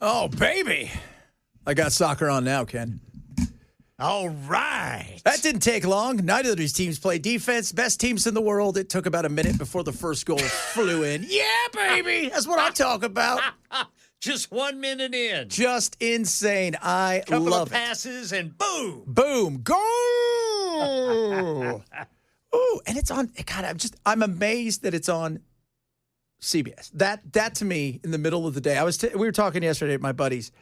Oh, baby. I got soccer on now, Ken. All right. That didn't take long. Neither of these teams played defense. Best teams in the world. It took about a minute before the first goal flew in. Yeah, baby. That's what I talk about. Just 1 minute in. Just insane. I Couple love of passes and boom. Boom. Goal. Ooh, and it's on. God, I'm amazed that it's on CBS. That to me, in the middle of the day, we were talking yesterday with my buddies.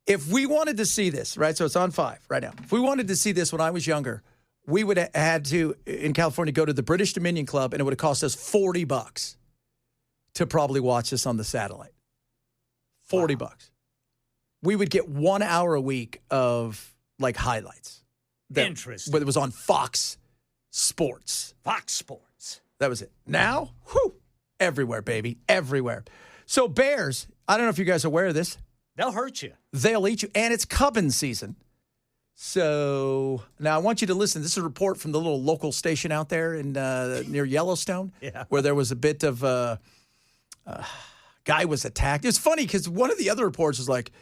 If we wanted to see this, right, so it's on 5 right now. If we wanted to see this when I was younger, we would have had to, in California, go to the British Dominion Club, and it would have cost us $40 to probably watch this on the satellite. $40. We would get 1 hour a week of, like, highlights. Interesting. But it was on Fox Sports. Fox Sports. That was it. Now, everywhere, baby, everywhere. So Bears, I don't know if you guys are aware of this. They'll hurt you. They'll eat you. And it's cubbing season. So now I want you to listen. This is a report from the little local station out there in near Yellowstone, where there was a bit of guy was attacked. It was funny because one of the other reports was like,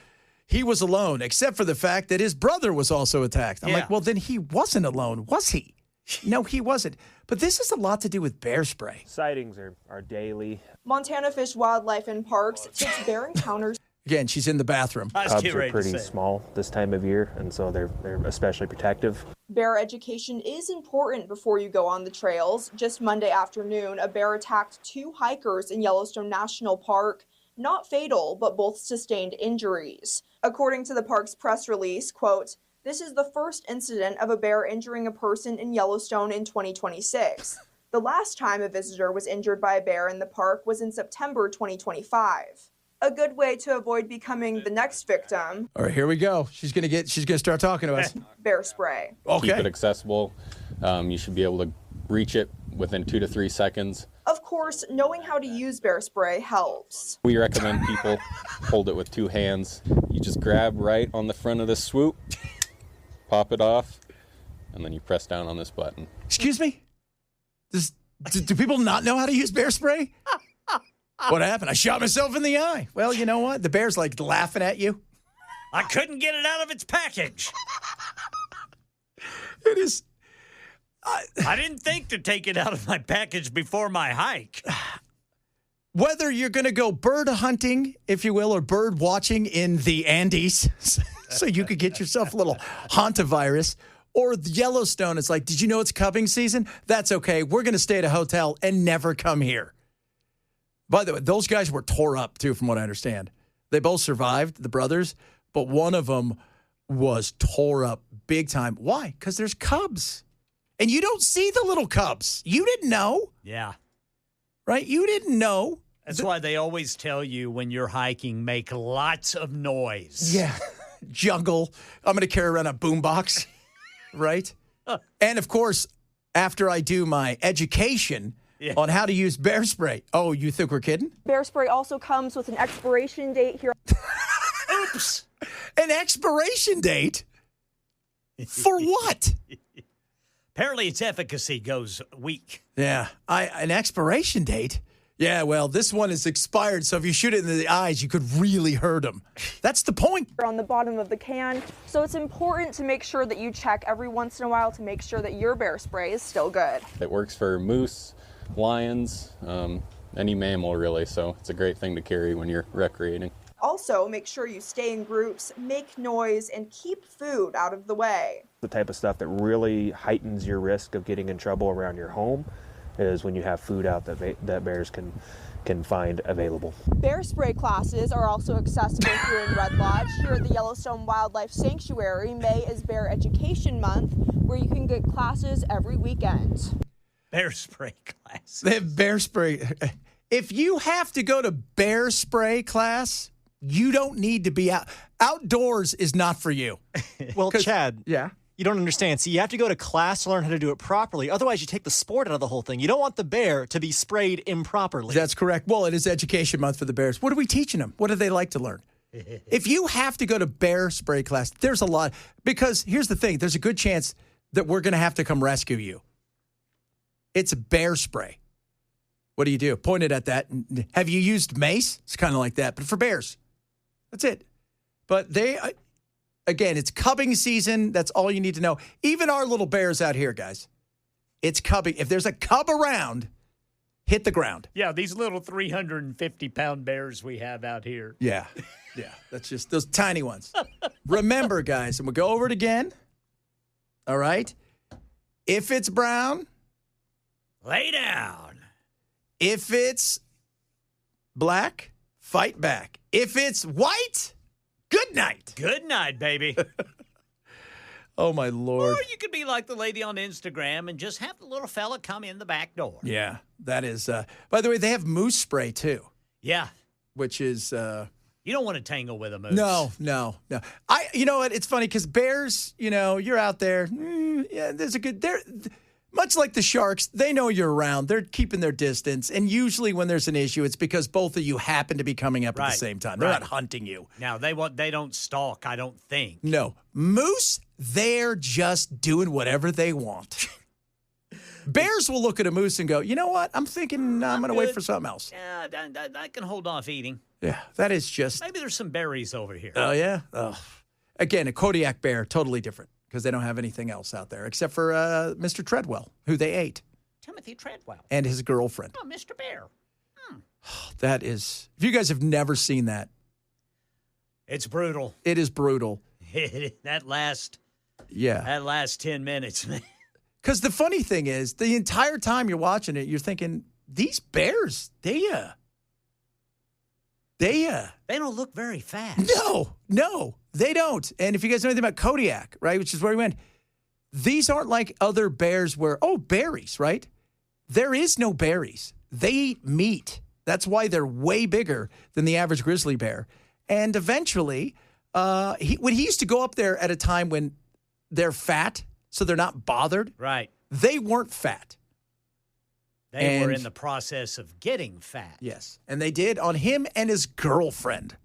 he was alone, except for the fact that his brother was also attacked. I'm like, well, then he wasn't alone, was he? No, he wasn't. But this has a lot to do with bear spray. Sightings are daily. Montana Fish, Wildlife, and Parks takes bear encounters. Again, she's in the bathroom. Cubs are pretty small this time of year, and so they're especially protective. Bear education is important before you go on the trails. Just Monday afternoon, a bear attacked 2 hikers in Yellowstone National Park. Not fatal, but both sustained injuries. According to the park's press release, quote, "This is the first incident of a bear injuring a person in Yellowstone in 2026. The last time a visitor was injured by a bear in the park was in September 2025. A good way to avoid becoming the next victim. All right, here we go. She's gonna start talking to us. Bear spray. Okay. Keep it accessible. You should be able to reach it within 2 to 3 seconds. Of course, knowing how to use bear spray helps. We recommend people hold it with 2 hands. You just grab right on the front of the swoop, pop it off, and then you press down on this button. Excuse me? Do people not know how to use bear spray? What happened? I shot myself in the eye. Well, you know what? The bear's like laughing at you. I couldn't get it out of its package. It is. I didn't think to take it out of my package before my hike. Whether you're going to go bird hunting, if you will, or bird watching in the Andes, so you could get yourself a little hantavirus, or Yellowstone, it's like, did you know it's cubbing season? That's okay. We're going to stay at a hotel and never come here. By the way, those guys were tore up, too, from what I understand. They both survived, the brothers, but one of them was tore up big time. Why? Because there's cubs. And you don't see the little cubs. You didn't know. Yeah. Right? You didn't know. That's why they always tell you when you're hiking, make lots of noise. Yeah. Jungle. I'm going to carry around a boombox. Right? And, of course, after I do my education on how to use bear spray. Oh, you think we're kidding? Bear spray also comes with an expiration date here. Oops. An expiration date? For what? Apparently its efficacy goes weak. Yeah. An expiration date? Yeah, well, this one is expired, so if you shoot it in the eyes, you could really hurt them. That's the point. On the bottom of the can, so it's important to make sure that you check every once in a while to make sure that your bear spray is still good. It works for moose, lions, any mammal really, so it's a great thing to carry when you're recreating. Also, make sure you stay in groups, make noise, and keep food out of the way. The type of stuff that really heightens your risk of getting in trouble around your home is when you have food out that bears can find available. Bear spray classes are also accessible here in Red Lodge. Here at the Yellowstone Wildlife Sanctuary, May is Bear Education Month, where you can get classes every weekend. Bear spray classes. They have bear spray. If you have to go to bear spray class, you don't need to be out. Outdoors is not for you. Well, Chad. Yeah. You don't understand. See, you have to go to class to learn how to do it properly. Otherwise, you take the sport out of the whole thing. You don't want the bear to be sprayed improperly. That's correct. Well, it is Education Month for the bears. What are we teaching them? What do they like to learn? If you have to go to bear spray class, there's a lot. Because here's the thing. There's a good chance that we're going to have to come rescue you. It's bear spray. What do? Point it at that. Have you used mace? It's kind of like that, but for bears. That's it. But again, it's cubbing season. That's all you need to know. Even our little bears out here, guys. It's cubbing. If there's a cub around, hit the ground. Yeah, these little 350-pound bears we have out here. Yeah. Yeah. That's just those tiny ones. Remember, guys, and we'll go over it again. All right. If it's brown, lay down. If it's black, fight back. If it's white, good night. Good night, baby. Oh, my Lord. Or you could be like the lady on Instagram and just have the little fella come in the back door. Yeah, that is. By the way, they have moose spray, too. Yeah. Which is. You don't want to tangle with a moose. No. You know what? It's funny because bears, you're out there. Yeah, there's a good. Much like the sharks, they know you're around. They're keeping their distance. And usually when there's an issue, it's because both of you happen to be coming up at the same time. They're not hunting you. Now, they don't stalk, I don't think. No. Moose, they're just doing whatever they want. Bears will look at a moose and go, you know what? I'm thinking I'm going to wait for something else. Yeah, I can hold off eating. Yeah, that is just. Maybe there's some berries over here. Oh, yeah? Oh. Again, a Kodiak bear, totally different. Because they don't have anything else out there except for Mr. Treadwell, who they ate. Timothy Treadwell. And his girlfriend. Oh, Mr. Bear. That is, if you guys have never seen that. It's brutal. It is brutal. That last 10 minutes, man. Because the funny thing is, the entire time you're watching it, you're thinking, these bears, they don't look very fast. No, they don't. And if you guys know anything about Kodiak, right, which is where we went, these aren't like other bears where, berries, right? There is no berries. They eat meat. That's why they're way bigger than the average grizzly bear. And eventually, when he used to go up there at a time when they're fat, so they're not bothered. Right. They weren't fat. They were in the process of getting fat. Yes. And they did on him and his girlfriend.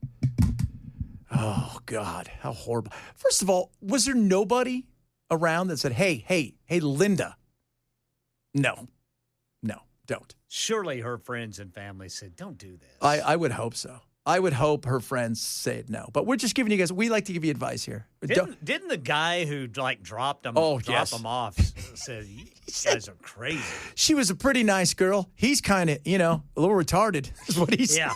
Oh, God. How horrible. First of all, was there nobody around that said, hey, Linda? No, don't. Surely her friends and family said, don't do this. I would hope so. I would hope her friends said no. But we're just giving you guys, we like to give you advice here. Didn't the guy who dropped them off said, you guys are crazy? She was a pretty nice girl. He's kind of, a little retarded is what he said.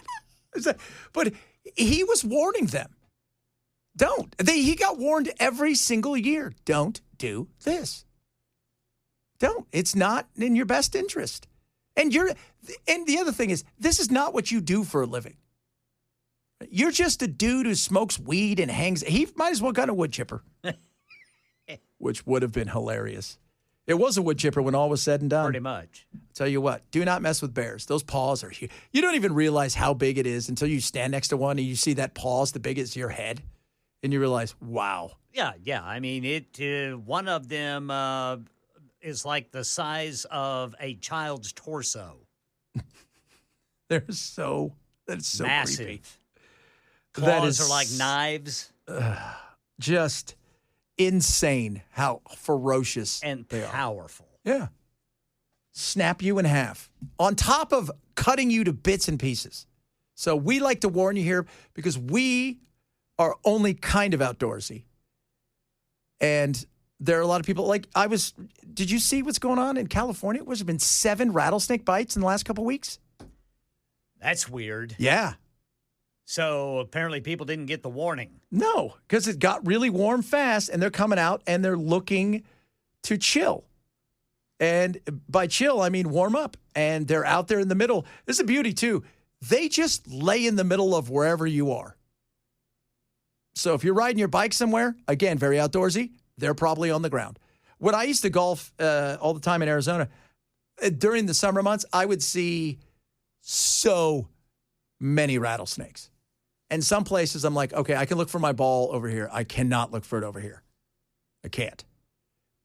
Yeah. But he was warning them. Don't. He got warned every single year. Don't do this. Don't. It's not in your best interest. And the other thing is, this is not what you do for a living. You're just a dude who smokes weed and hangs. He might as well got a wood chipper, which would have been hilarious. It was a wood chipper when all was said and done. Pretty much. I'll tell you what, do not mess with bears. Those paws are huge. You don't even realize how big it is until you stand next to one and you see that paw's the big as your head, and you realize, wow. Yeah. I mean, one of them is like the size of a child's torso. That's so massive. Creepy. Claws are like knives. Just insane how ferocious and they powerful. Yeah. Snap you in half on top of cutting you to bits and pieces. So we like to warn you here because we are only kind of outdoorsy. And there are a lot of people did you see what's going on in California? There's been 7 rattlesnake bites in the last couple of weeks. That's weird. Yeah. So apparently people didn't get the warning. No, because it got really warm fast, and they're coming out, and they're looking to chill. And by chill, I mean warm up. And they're out there in the middle. This is a beauty, too. They just lay in the middle of wherever you are. So if you're riding your bike somewhere, again, very outdoorsy, they're probably on the ground. When I used to golf all the time in Arizona, during the summer months, I would see so many rattlesnakes. And some places I'm like, okay, I can look for my ball over here. I cannot look for it over here. I can't.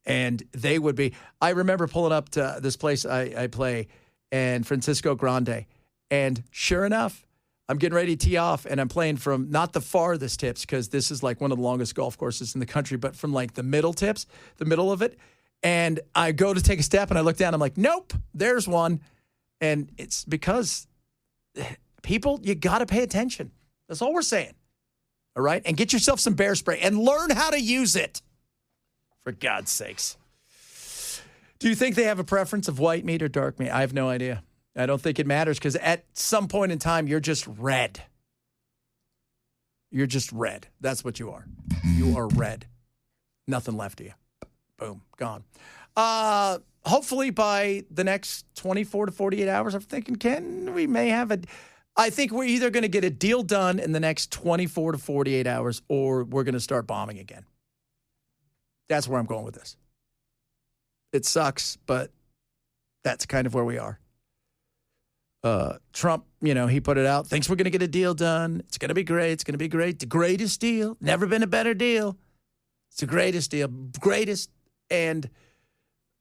And they would be, I remember pulling up to this place I play in Francisco Grande. And sure enough, I'm getting ready to tee off, and I'm playing from not the farthest tips, because this is like one of the longest golf courses in the country, but from like the middle tips, the middle of it. And I go to take a step, and I look down. I'm like, nope, there's one. And it's because people, you got to pay attention. That's all we're saying. all right? And get yourself some bear spray and learn how to use it, for God's sakes. Do you think they have a preference of white meat or dark meat? I have no idea. I don't think it matters because at some point in time, you're just red. You're just red. That's what you are. You are red. Nothing left of you. Boom. Gone. Hopefully by the next 24 to 48 hours, I'm thinking, Ken, we may have I think we're either going to get a deal done in the next 24 to 48 hours or we're going to start bombing again. That's where I'm going with this. It sucks, but that's kind of where we are. Trump, he put it out, thinks we're going to get a deal done. It's going to be great. It's going to be great. The greatest deal. Never been a better deal. It's the greatest deal. Greatest. And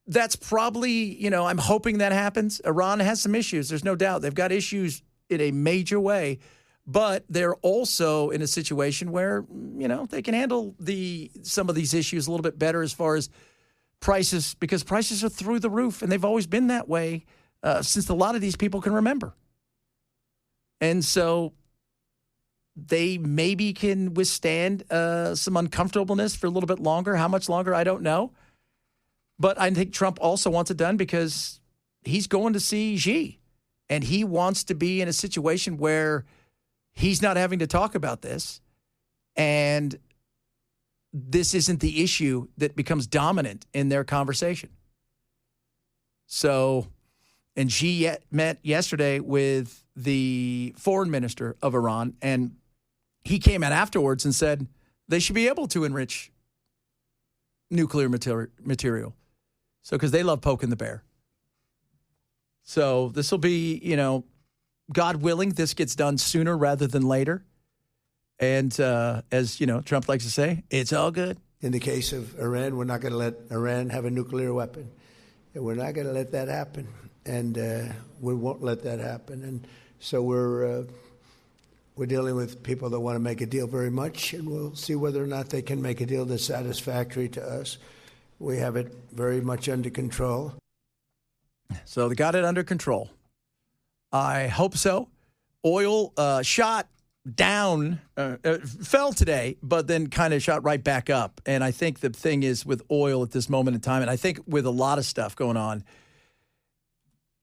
that's probably, I'm hoping that happens. Iran has some issues. There's no doubt. They've got issues in a major way. But they're also in a situation where, they can handle some of these issues a little bit better as far as prices, because prices are through the roof, and they've always been that way since a lot of these people can remember. And so they maybe can withstand some uncomfortableness for a little bit longer. How much longer, I don't know. But I think Trump also wants it done because he's going to see Xi, and he wants to be in a situation where he's not having to talk about this, and this isn't the issue that becomes dominant in their conversation. So, and Xi met yesterday with the foreign minister of Iran, and he came out afterwards and said they should be able to enrich nuclear material. So, because they love poking the bear. So this will be, God willing, this gets done sooner rather than later. And as, Trump likes to say, it's all good. In the case of Iran, we're not going to let Iran have a nuclear weapon. And we're not going to let that happen. And we won't let that happen. And so we're dealing with people that want to make a deal very much, and we'll see whether or not they can make a deal that's satisfactory to us. We have it very much under control. So they got it under control. I hope so. Oil shot down, fell today, but then kind of shot right back up. And I think the thing is with oil at this moment in time, and I think with a lot of stuff going on,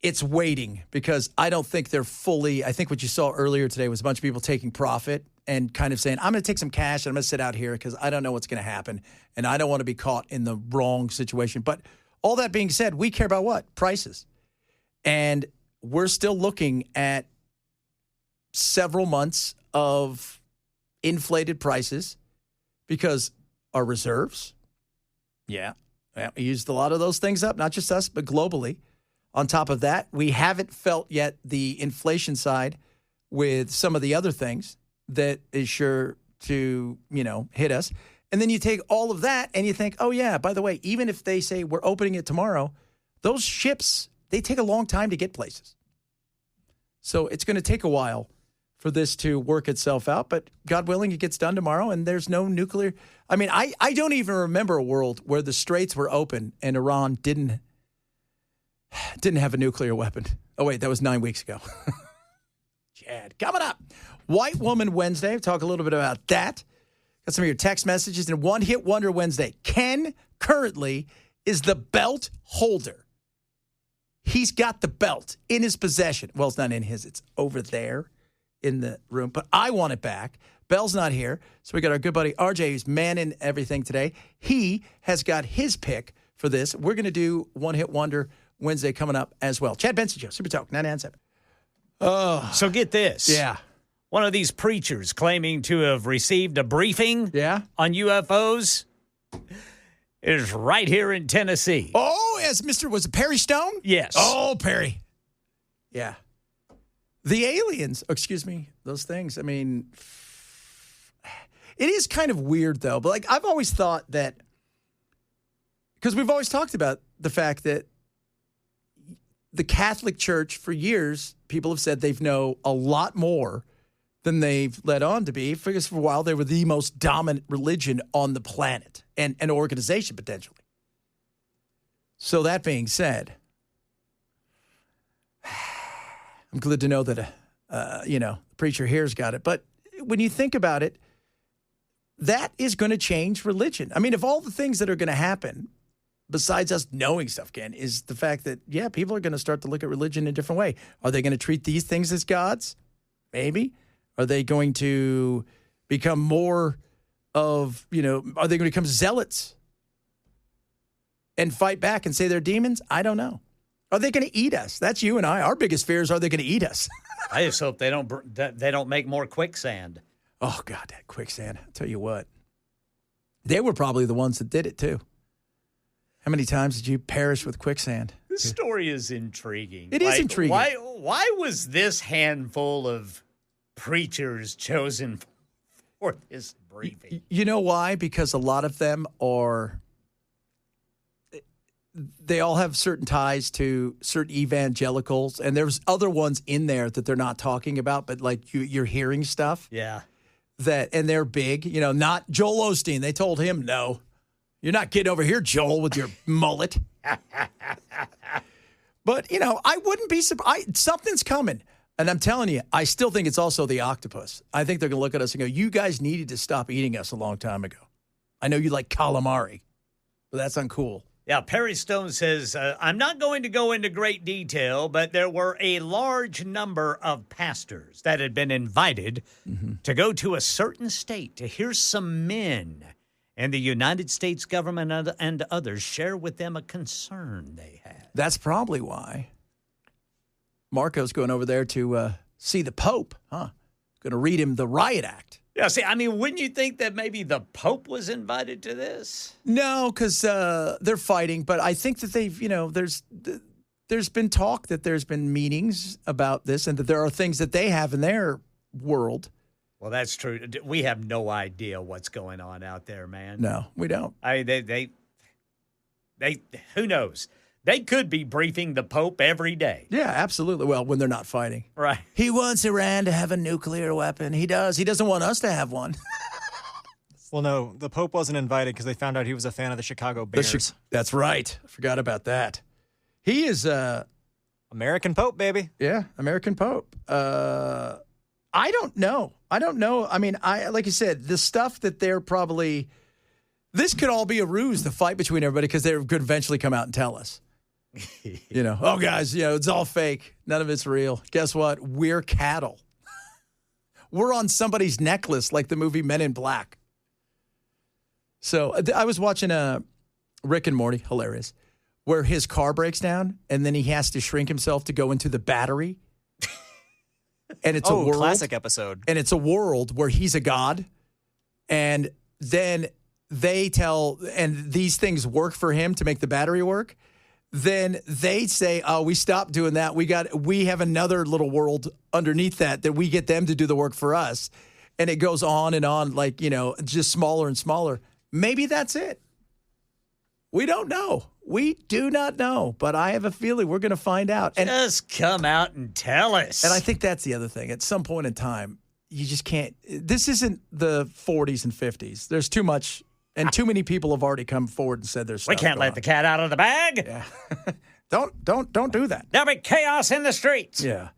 it's waiting because I don't think they're fully, I think what you saw earlier today was a bunch of people taking profit and kind of saying, I'm going to take some cash and I'm going to sit out here because I don't know what's going to happen. And I don't want to be caught in the wrong situation. But all that being said, we care about what? Prices. And we're still looking at several months of inflated prices because our reserves, we used a lot of those things up, not just us, but globally. On top of that, we haven't felt yet the inflation side with some of the other things that is sure to, hit us. And then you take all of that and you think, oh, yeah, by the way, even if they say we're opening it tomorrow, those ships, they take a long time to get places. So it's going to take a while for this to work itself out. But God willing, it gets done tomorrow and there's no nuclear. I mean, I don't even remember a world where the straits were open and Iran didn't have a nuclear weapon. Oh, wait, that was 9 weeks ago. Chad, coming up. White Woman Wednesday. Talk a little bit about that. Got some of your text messages. And One Hit Wonder Wednesday. Ken currently is the belt holder. He's got the belt in his possession. Well, it's not in his. It's over there in the room. But I want it back. Bell's not here. So we got our good buddy RJ, who's manning everything today. He has got his pick for this. We're going to do One Hit Wonder Wednesday coming up as well. Chad Benson Show, Super Talk 997. Oh. So get this. Yeah. One of these preachers claiming to have received a briefing on UFOs is right here in Tennessee. Oh, was it Perry Stone? Yes. Oh, Perry. Yeah. The aliens, those things. I mean, it is kind of weird, though. But, I've always thought that, because we've always talked about the fact that the Catholic Church, for years, people have said they've known a lot more than they've led on to be. Because for a while, they were the most dominant religion on the planet and an organization, potentially. So that being said, I'm glad to know that, the preacher here's got it. But when you think about it, that is going to change religion. I mean, if all the things that are going to happen, besides us knowing stuff, Ken, is the fact that, yeah, people are going to start to look at religion in a different way. Are they going to treat these things as gods? Maybe. Are they going to become more of, are they going to become zealots and fight back and say they're demons? I don't know. Are they going to eat us? That's you and I. Our biggest fear is, are they going to eat us? I just hope they don't make more quicksand. Oh, God, that quicksand. I'll tell you what. They were probably the ones that did it, too. How many times did you perish with quicksand? This story is intriguing. It is intriguing. Why was this handful of preachers chosen for this briefing? You know why? Because a lot of them they all have certain ties to certain evangelicals, and there's other ones in there that they're not talking about, but like you're hearing stuff. Yeah. And they're big, not Joel Osteen. They told him, no, you're not getting over here, Joel, with your mullet. But, I wouldn't be surprised. Something's coming. And I'm telling you, I still think it's also the octopus. I think they're going to look at us and go, you guys needed to stop eating us a long time ago. I know you like calamari, but that's uncool. Yeah, Perry Stone says, I'm not going to go into great detail, but there were a large number of pastors that had been invited to go to a certain state to hear some men and the United States government and others share with them a concern they had. That's probably why Marco's going over there to see the Pope, huh? Going to read him the Riot Act. Yeah, see, I mean, wouldn't you think that maybe the Pope was invited to this? No, because they're fighting. But I think that they've, there's been talk that there's been meetings about this and that there are things that they have in their world. Well, that's true. We have no idea what's going on out there, man. No, we don't. They who knows? They could be briefing the Pope every day. Yeah, absolutely. Well, when they're not fighting. Right. He wants Iran to have a nuclear weapon. He does. He doesn't want us to have one. Well, no, the Pope wasn't invited because they found out he was a fan of the Chicago Bears. That's right. I forgot about that. He is American Pope, baby. Yeah, American Pope. I don't know. I mean, like you said, the stuff that they're probably – this could all be a ruse, the fight between everybody, because they could eventually come out and tell us. Oh, guys, it's all fake. None of it's real. Guess what? We're cattle. We're on somebody's necklace like the movie Men in Black. So I was watching Rick and Morty, hilarious, where his car breaks down and then he has to shrink himself to go into the battery. And it's a world. Classic episode. And it's a world where he's a god. And then they tell, and these things work for him to make the battery work. Then they say, oh, we stopped doing that. We have another little world underneath that we get them to do the work for us. And it goes on and on, like, just smaller and smaller. Maybe that's it. We don't know. We do not know. But I have a feeling we're going to find out. And just come out and tell us. And I think that's the other thing. At some point in time, you just can't. This isn't the 40s and 50s. There's too much. And too many people have already come forward and said there's stuff. We can't let the cat out of the bag. Yeah. Don't do that. There'll be chaos in the streets. Yeah.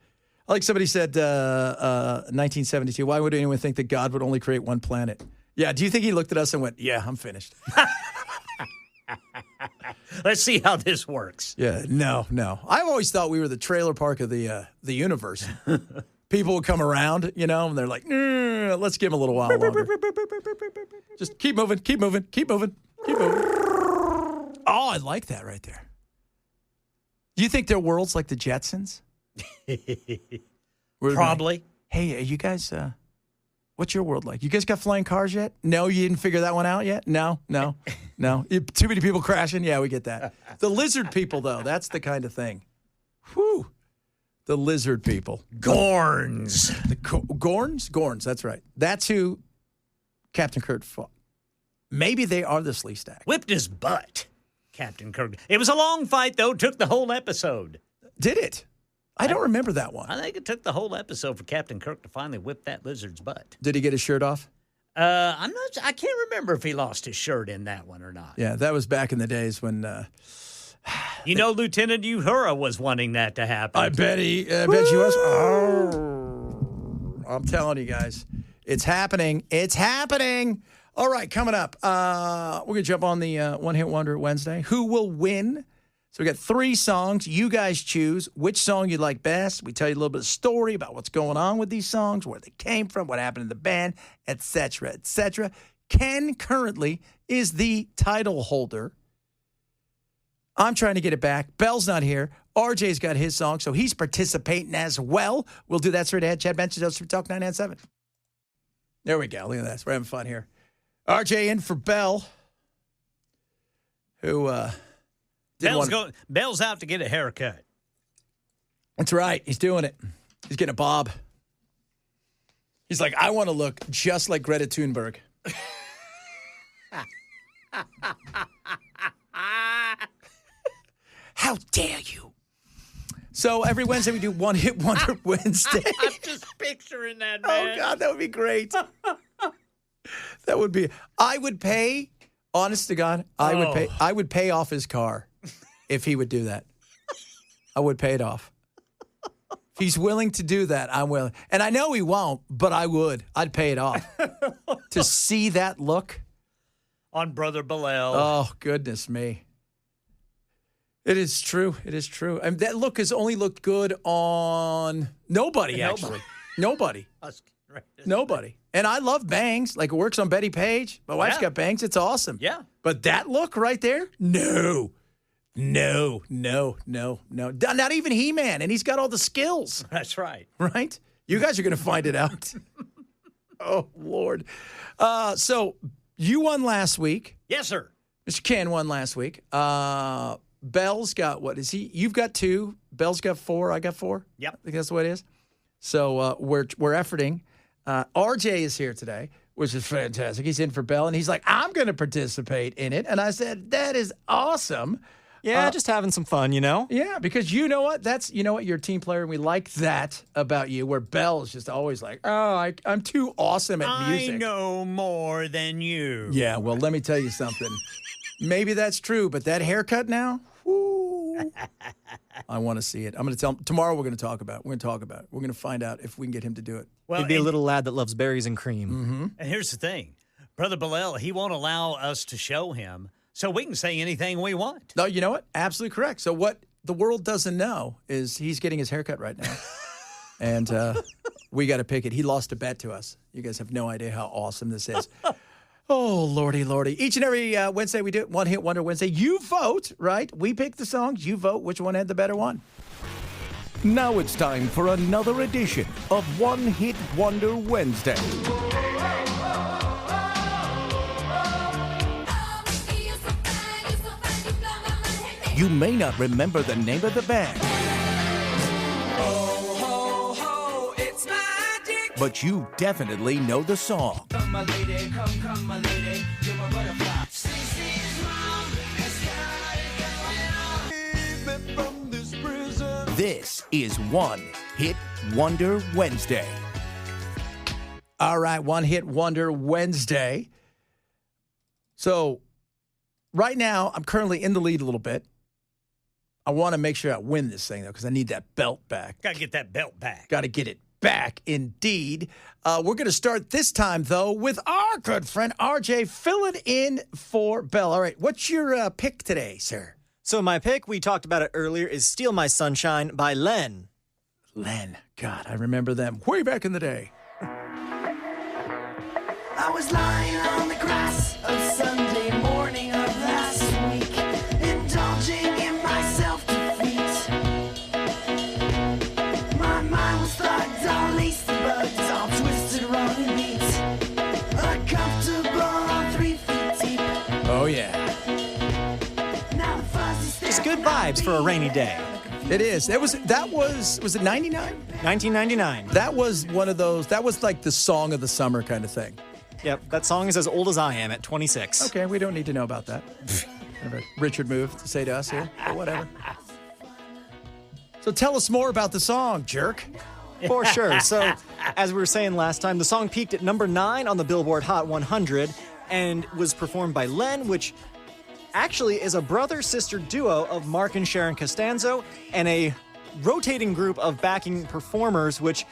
Like somebody said, 1972, why would anyone think that God would only create one planet? Yeah. Do you think he looked at us and went, yeah, I'm finished? Let's see how this works. Yeah. No. I've always thought we were the trailer park of the universe. People would come around, and they're like, let's give them a little while longer. Just keep moving. Oh, I like that right there. Do you think their world's like the Jetsons? Probably. Hey, you guys, what's your world like? You guys got flying cars yet? No, you didn't figure that one out yet? No. Too many people crashing? Yeah, we get that. The lizard people, though, that's the kind of thing. Whew. The lizard people. Gorns. Gorns? Gorns, that's right. That's who Captain Kirk fought. Maybe they are the Sleestack. Whipped his butt, Captain Kirk. It was a long fight, though. Took the whole episode. Did it? I don't remember that one. I think it took the whole episode for Captain Kirk to finally whip that lizard's butt. Did he get his shirt off? I can't remember if he lost his shirt in that one or not. Yeah, that was back in the days when... Lieutenant Uhura was wanting that to happen. I bet she was. Oh, I'm telling you guys, it's happening. It's happening. All right, coming up, we're going to jump on the One Hit Wonder Wednesday. Who will win? So we got 3 songs. You guys choose which song you like best. We tell you a little bit of story about what's going on with these songs, where they came from, what happened in the band, etc., etc. Ken currently is the title holder. I'm trying to get it back. Bell's not here. RJ's got his song, so he's participating as well. We'll do that straight ahead. Chad Benson, Joseph from Talk 997. There we go. Look at this. We're having fun here. RJ in for Bell, who Bell's out to get a haircut. That's right. He's doing it. He's getting a bob. He's like, I want to look just like Greta Thunberg. How dare you? So every Wednesday we do One Hit Wonder Wednesday. I'm just picturing that, man. Oh, God, that would be great. That would be. I would pay, honest to God, I would pay off his car if he would do that. I would pay it off. If he's willing to do that, I'm willing. And I know he won't, but I would. I'd pay it off. To see that look. On Brother Bilal. Oh, goodness me. It is true. It is true. And that look has only looked good on nobody, actually. Nobody. Nobody. And I love bangs. Like, it works on Betty Page. My wife's got bangs. It's awesome. Yeah. But that look right there? No. No. Not even He-Man. And he's got all the skills. That's right. Right? You guys are going to find it out. Oh, Lord. So you won last week. Yes, sir. Mr. Ken won last week. Bell's got, what is he? You've got 2. Bell's got 4. I got 4. Yep. I think that's the way it is. So we're efforting. RJ is here today, which is fantastic. He's in for Bell, and he's like, I'm going to participate in it. And I said, that is awesome. Yeah, just having some fun, you know? Yeah, because you know what? You're a team player, and we like that about you, where Bell is just always like, I'm too awesome at music. I know more than you. Yeah, well, let me tell you something. Maybe that's true, but that haircut now, whoo, I want to see it. I'm going to tell him tomorrow. We're going to talk about it. We're going to find out if we can get him to do it. Well, He'd be a little lad that loves berries and cream. Mm-hmm. And here's the thing. Brother Bilal, he won't allow us to show him, so we can say anything we want. No, you know what? Absolutely correct. So what the world doesn't know is he's getting his haircut right now. And we got to pick it. He lost a bet to us. You guys have no idea how awesome this is. Oh, Lordy, Lordy. Each and every Wednesday we do it, One Hit Wonder Wednesday. You vote, right? We pick the songs. You vote which one had the better one. Now it's time for another edition of One Hit Wonder Wednesday. You may not remember the name of the band, but you definitely know the song. Come, my lady, come, my lady, you're my butterfly. This is One Hit Wonder Wednesday. All right, One Hit Wonder Wednesday. So right now, I'm currently in the lead a little bit. I want to make sure I win this thing, though, because I need that belt back. Got to get that belt back. Got to get it back, indeed. We're going to start this time, though, with our good friend RJ filling in for Bell. All right, what's your pick today, sir? So my pick, we talked about it earlier, is Steal My Sunshine by Len. Len. God, I remember them way back in the day. I was lying on the grass of Sunday morning of last week, indulging in my self-defeat. My mind was thugged, all laced and bugged, all twisted, wrong and neat. Uncomfortable on 3 feet deep. Oh, yeah. Now the fuzzy Just good vibes for a rainy day. It is. Was it 99? 1999. That was one of those, that was like the song of the summer kind of thing. Yep, that song is as old as I am at 26. Okay, we don't need to know about that. Richard move to say to us here, but whatever. So tell us more about the song, jerk. For sure. So, as we were saying last time, the song peaked at number 9 on the Billboard Hot 100 and was performed by Len, which actually is a brother-sister duo of Mark and Sharon Costanzo and a rotating group of backing performers, which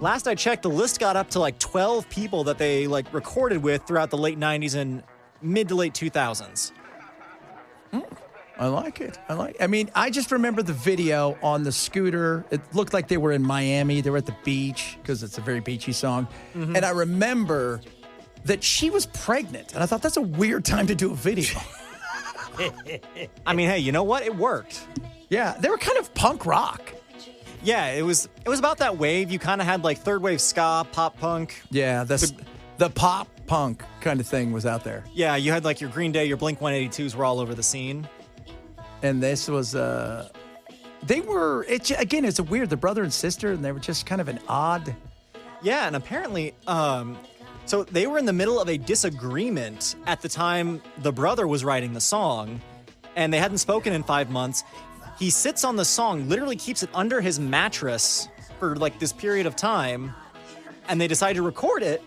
last I checked, the list got up to like 12 people that they like recorded with throughout the late 90s and mid to late 2000s. I like it. I mean, I just remember the video on the scooter. It looked like they were in Miami. They were at the beach because it's a very beachy song. Mm-hmm. And I remember that she was pregnant. And I thought that's a weird time to do a video. I mean, hey, you know what? It worked. Yeah, they were kind of punk rock. Yeah, it was about that wave. You kind of had like third wave ska, pop punk. Yeah, the pop punk kind of thing was out there. Yeah, you had like your Green Day, your Blink 182s were all over the scene. And this was, they were, it's a weird, the brother and sister, and they were just kind of an odd. Yeah, and apparently, so they were in the middle of a disagreement at the time the brother was writing the song, and they hadn't spoken in 5 months. He sits on the song, literally keeps it under his mattress for like this period of time, and they decide to record it,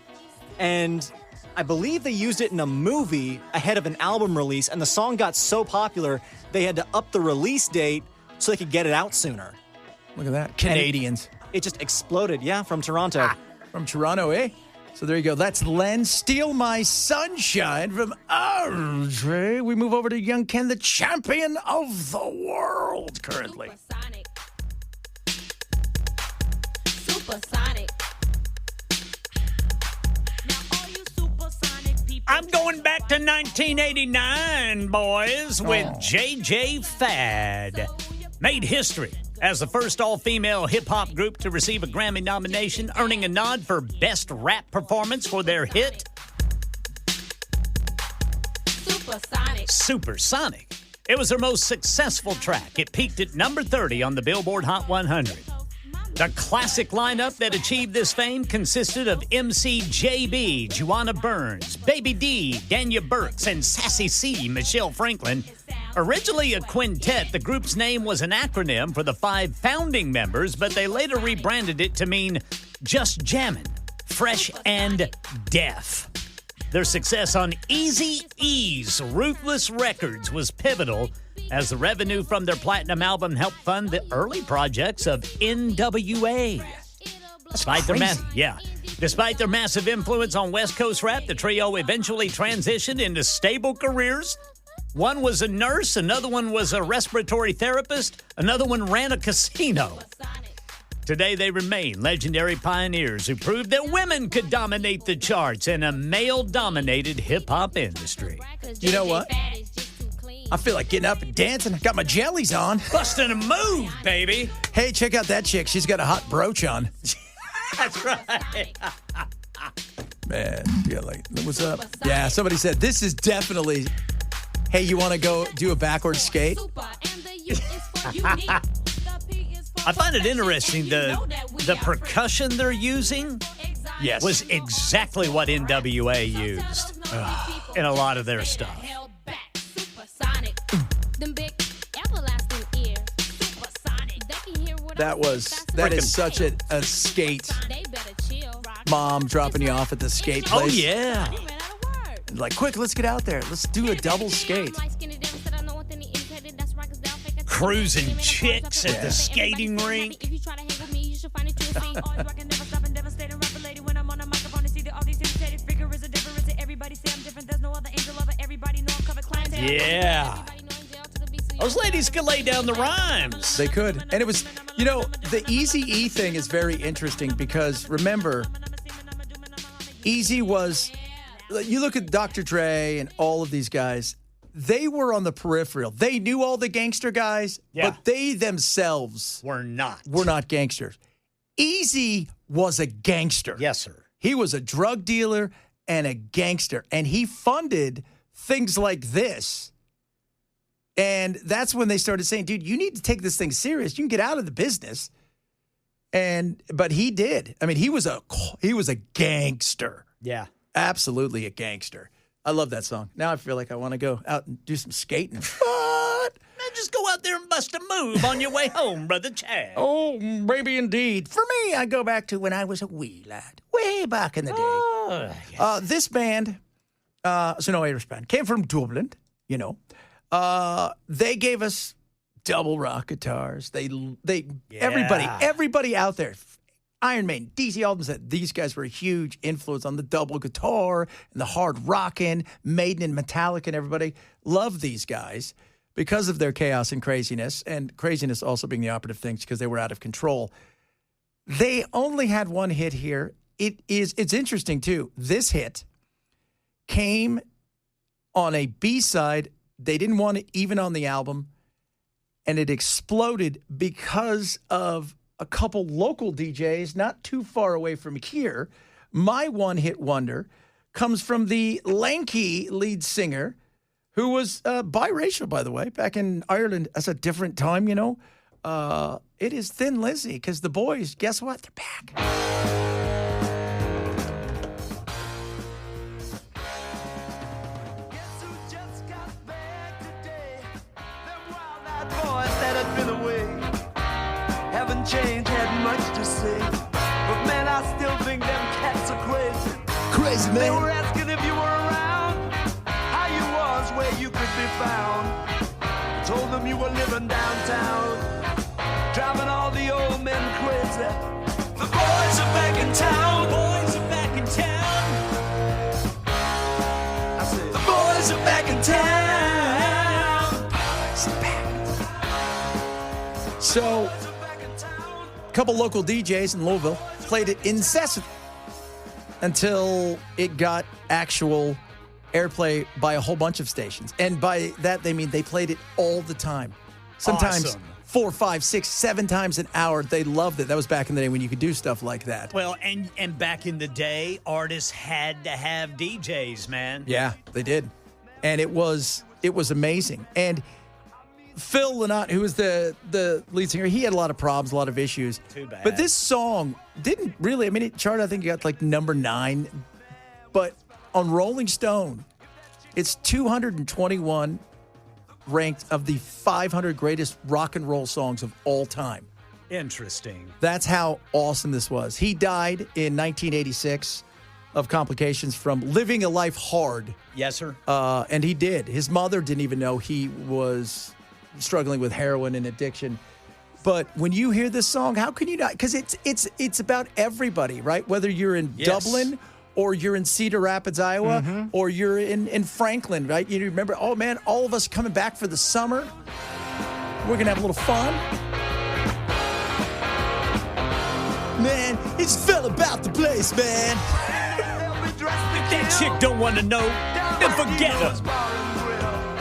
and I believe they used it in a movie ahead of an album release, and the song got so popular, they had to up the release date so they could get it out sooner. Look at that. Canadians. It just exploded, yeah, from Toronto. From Toronto, eh? So there you go. That's Len, Steal My Sunshine from Andre. We move over to young Ken, the champion of the world currently. Supersonic. I'm going back to 1989, boys, with J.J. Fad. Made history as the first all-female hip-hop group to receive a Grammy nomination, earning a nod for Best Rap Performance for their hit Supersonic. It was their most successful track. It peaked at number 30 on the Billboard Hot 100. The classic lineup that achieved this fame consisted of MC JB, Juana Burns, Baby D, Danya Burks, and Sassy C, Michelle Franklin. Originally a quintet, the group's name was an acronym for the 5 founding members, but they later rebranded it to mean Just Jammin', Fresh and Deaf. Their success on Eazy-E's Ruthless Records was pivotal, as the revenue from their platinum album helped fund the early projects of NWA. Despite their massive influence on West Coast rap, the trio eventually transitioned into stable careers. One was a nurse, another one was a respiratory therapist, another one ran a casino. Today, they remain legendary pioneers who proved that women could dominate the charts in a male-dominated hip-hop industry. You know what? I feel like getting up and dancing. I got my jellies on. Busting a move, baby. Hey, check out that chick. She's got a hot brooch on. That's right. Man, yeah, like, what's up? Yeah, somebody said, this is definitely, hey, you want to go do a backward skate? I find it interesting, the percussion they're using was exactly what NWA used in a lot of their stuff. That is such a skate. Mom dropping you off at the skate place. Oh, yeah. Like, quick, let's get out there. Let's do a double skate. Cruising chicks at the skating rink. Yeah. Those ladies could lay down the rhymes. They could. And it was, the Eazy-E thing is very interesting because, remember, Eazy was, you look at Dr. Dre and all of these guys, they were on the peripheral. They knew all the gangster guys, but they themselves were not gangsters. Eazy was a gangster. Yes, sir. He was a drug dealer and a gangster, and he funded things like this. And that's when they started saying, dude, you need to take this thing serious. You can get out of the business. But he did. I mean, he was a gangster. Yeah. Absolutely a gangster. I love that song. Now I feel like I want to go out and do some skating. What? Man, just go out there and bust a move on your way home, Brother Chad. Oh, baby, indeed. For me, I go back to when I was a wee lad, way back in the day. Yes. This band, it's an Irish band, came from Dublin, They gave us double rock guitars. Everybody out there, Iron Maiden, DC Album said these guys were a huge influence on the double guitar and the hard rockin', Maiden and Metallica and everybody. Love these guys because of their chaos and craziness also being the operative things because they were out of control. They only had one hit here. It's interesting, too. This hit came on a B-side. They didn't want it even on the album, and it exploded because of a couple local DJs not too far away from here. My one-hit wonder comes from the lanky lead singer who was biracial, by the way, back in Ireland. That's a different time, you know. It is Thin Lizzy, because the boys, guess what? They're back. Guess who just got back today? Them wild-eyed boys that had been away haven't changed, had much to say. But man, I still think them cats are crazy. Crazy, They man. were asking if you were around, how you was, where you could be found. I told them you were living downtown, driving all the old men crazy. The boys are back in town. Boys are back in town. I said, the boys are back in town. Boys are back. So, a couple local DJs in Louisville played it incessantly until it got actual airplay by a whole bunch of stations. And by that, they mean they played it all the time. Sometimes Awesome. 4, 5, 6, 7 times an hour. They loved it. That was back in the day when you could do stuff like that. Well, and back in the day, artists had to have DJs, man. Yeah, they did. And it was amazing. And Phil Lynott, who was the lead singer, he had a lot of problems, a lot of issues. Too bad. But this song didn't really, I mean, it charted, I think it got like number 9. But on Rolling Stone, it's 221 ranked of the 500 greatest rock and roll songs of all time. Interesting. That's how awesome this was. He died in 1986 of complications from living a life hard. Yes, sir. And he did. His mother didn't even know he was struggling with heroin and addiction. But when you hear this song, how can you not? Because it's about everybody, right? Whether you're in Yes. Dublin or you're in Cedar Rapids, Iowa, or you're in Franklin, right? You remember, oh man, all of us coming back for the summer. We're going to have a little fun. Man, it's fell about the place, man. If that chick don't want to know, then forget her.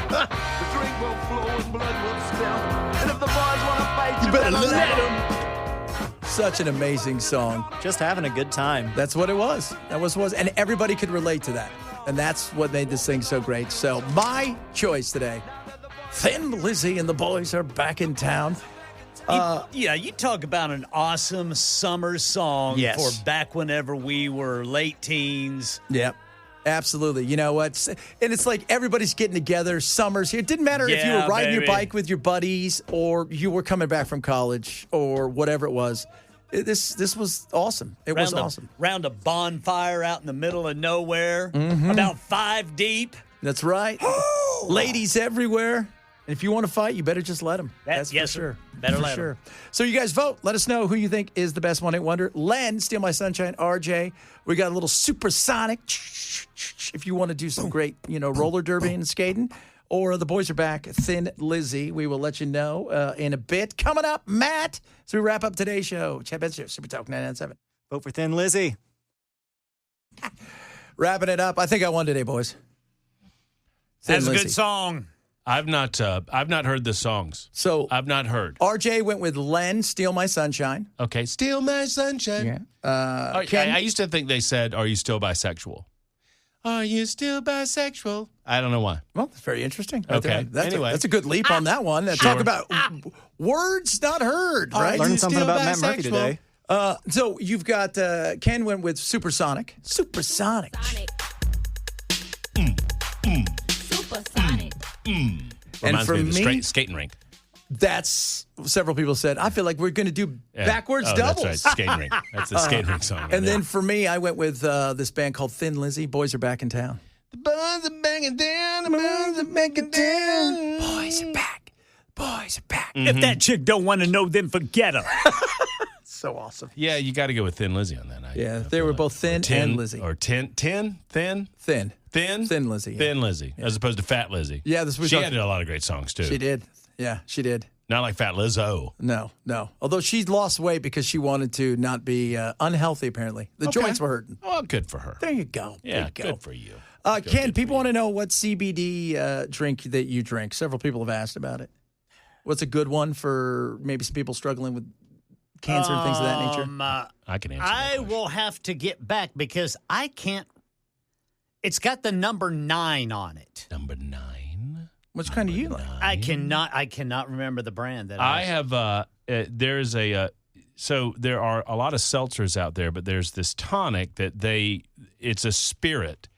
The drink will flow and blood will spill. And if the boys want to fight, you better better let let them. Such an amazing song. Just having a good time. That's what it was. That was. And everybody could relate to that. And that's what made this thing so great. So my choice today, Thin Lizzy and the boys are back in town. Yeah, you talk about an awesome summer song Yes. for back whenever we were late teens. Yep. Absolutely. You know what? And it's like everybody's getting together. Summer's here. It didn't matter if you were Yeah, riding your baby. bike with your buddies or you were coming back from college or whatever it was. This was awesome. It was awesome. Round a bonfire out in the middle of nowhere, Mm-hmm. about 5 deep. That's right. Ladies everywhere. And if you want to fight, you better just let them. That's yes, for sir. sure. Better for let 'em. sure. So you guys vote. Let us know who you think is the best one-hit wonder. Len, Steal My Sunshine, RJ. We got a little supersonic if you want to do some great, roller derby and skating. Or the boys are back, Thin Lizzy. We will let you know in a bit. Coming up, Matt, as we wrap up today's show. Chad Benson, Super Talk 997. Vote for Thin Lizzy. Wrapping it up. I think I won today, boys. Thin That's a Lizzy. good song. I've not heard the songs. So I've not heard. RJ went with Len, Steal My Sunshine. Okay, Steal My Sunshine. Yeah. Ken, I used to think they said, "Are you still bisexual?" Are you still bisexual? I don't know why. well, that's very interesting. Okay. That's a good leap on that one. Talk about words not heard, right? Learned you something still about Matt Murphy bisexual? today. So you've got Ken went with Supersonic. Supersonic. Supersonic. Reminds for me of the me- straight skating rink. That's several people said. I feel like we're going to do Yeah. backwards Oh, doubles. That's right, skating rink. That's the skating rink song. And then for me, I went with this band called Thin Lizzy. Boys are back in town. the boys are banging down. The boys are banging down. Boys are back. Boys are back. If that chick don't want to know, then forget her. So awesome. Yeah, you got to go with Thin Lizzy on that night. Yeah, they were both Thin and Lizzy. Or Thin? Thin Lizzy. Yeah. Thin Lizzy, as opposed to Fat Lizzy. Yeah, she had a lot of great songs, too. She did. Yeah, she did. Not like Fat Lizzo. No. Although she lost weight because she wanted to not be unhealthy, apparently. The joints were hurting. Well, good for her. There you go. Yeah, good for you. Ken, people want to know what CBD drink that you drink. Several people have asked about it. What's a good one for maybe some people struggling with cancer and things of that nature? I can answer I will have to get back because I can't. It's got the number 9 on it. Number 9? Which kind do you like? I cannot remember the brand that I have. There's a. So there are a lot of seltzers out there, but there's this tonic that it's a spirit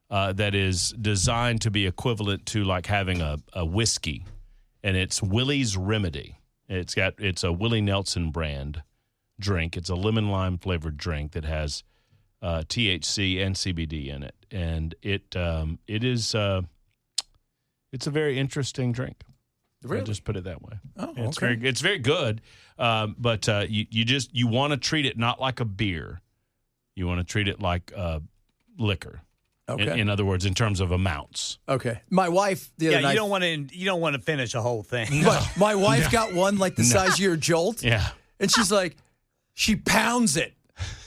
that is designed to be equivalent to like having a whiskey, and it's Willie's Remedy. It's a Willie Nelson brand drink. It's a lemon lime flavored drink that has THC and CBD in it, and it is it's a very interesting drink. Really? I'll just put it that way. Oh, okay. It's very good, but you want to treat it not like a beer. You want to treat it like liquor. Okay. In other words, in terms of amounts. Okay. My wife the other night. you don't want to finish a whole thing. But my wife got one like the size of your Jolt. Yeah. And she's like, she pounds it.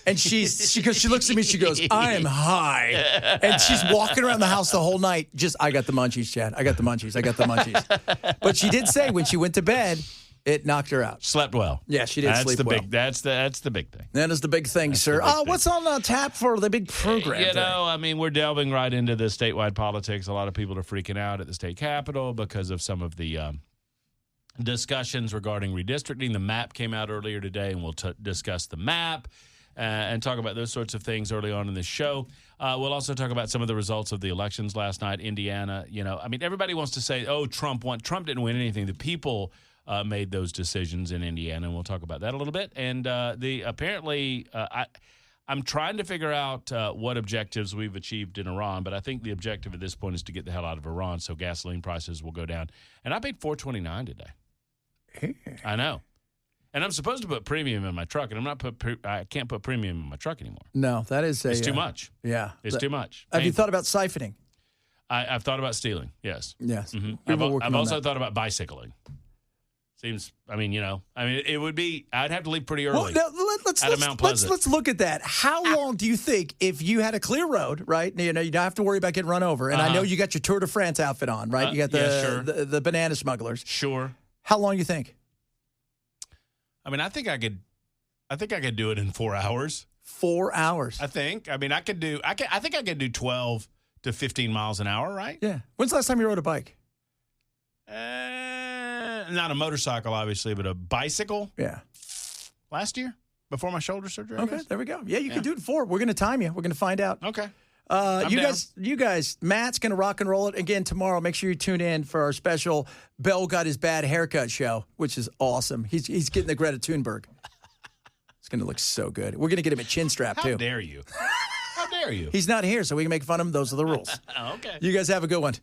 And she looks at me, she goes, I am high. And she's walking around the house the whole night. I got the munchies, Chad. I got the munchies. But she did say when she went to bed, it knocked her out. Slept well. Yeah, she did sleep well. That's the big thing. That is the big thing, sir. What's on tap for the big program? We're delving right into the statewide politics. A lot of people are freaking out at the state capitol because of some of the discussions regarding redistricting. The map came out earlier today, and we'll discuss the map and talk about those sorts of things early on in the show. We'll also talk about some of the results of the elections last night. Indiana, everybody wants to say, Trump won. Trump didn't win anything. The people made those decisions in Indiana, and we'll talk about that a little bit. And I'm trying to figure out what objectives we've achieved in Iran, but I think the objective at this point is to get the hell out of Iran so gasoline prices will go down. And I paid $4.29 today. I know. And I'm supposed to put premium in my truck, and I can't put premium in my truck anymore. No, that is it's too much. Yeah. It's too much. Have you thought about siphoning? I've thought about stealing, yes. Yes. Mm-hmm. I've also thought about bicycling. Seems, it would be, I'd have to leave pretty early. Well, let's look at that. How long do you think, if you had a clear road, right? You don't have to worry about getting run over. And I know you got your Tour de France outfit on, right? You got the banana smugglers. Sure. How long do you think? I think I could do it in 4 hours. 4 hours. I think. I think I could do 12 to 15 miles an hour, right? Yeah. When's the last time you rode a bike? Not a motorcycle, obviously, but a bicycle. Yeah. Last year, before my shoulder surgery. Okay, there we go. Yeah, you can do it in 4. We're going to time you. We're going to find out. Okay. You guys, Matt's going to rock and roll it again tomorrow. Make sure you tune in for our special Bell Got His Bad Haircut show, which is awesome. He's getting the Greta Thunberg. It's going to look so good. We're going to get him a chin strap, too. How dare you? How dare you? He's not here, so we can make fun of him. Those are the rules. Okay. You guys have a good one.